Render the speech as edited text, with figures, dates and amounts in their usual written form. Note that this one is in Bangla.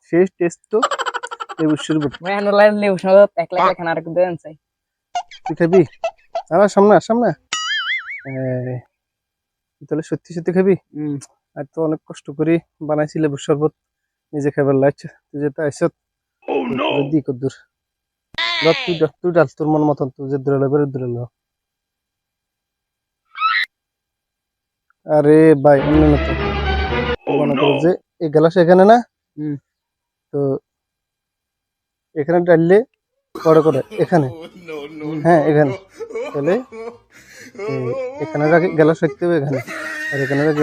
শেষ টেস্ট তো লেবুর শরবত। লেবু শরবত এক লাখ খানা আর দেন চাই। তুই খাবি? আমার সামনে সামনে তাহলে সত্যি সত্যি খাবি? আর তো অনেক কষ্ট করে বানাইছি লেবুর শরবত, নিজে খাবার লাগছে। তুই যেটা আইসত দি কদ্দুর তুই ডাল তোর মন মতন, তুই যে দূরে লেবে দূরে লো। আরে ভাই অন্য না তো মনে করো যে এই গ্লাস এখানে না, তো এখানে ডাললে বড় করে এখানে, হ্যাঁ এখানে, তাহলে এখানে রাখি গ্লাস রাখতে হবে এখানে, আর এখানে রাখি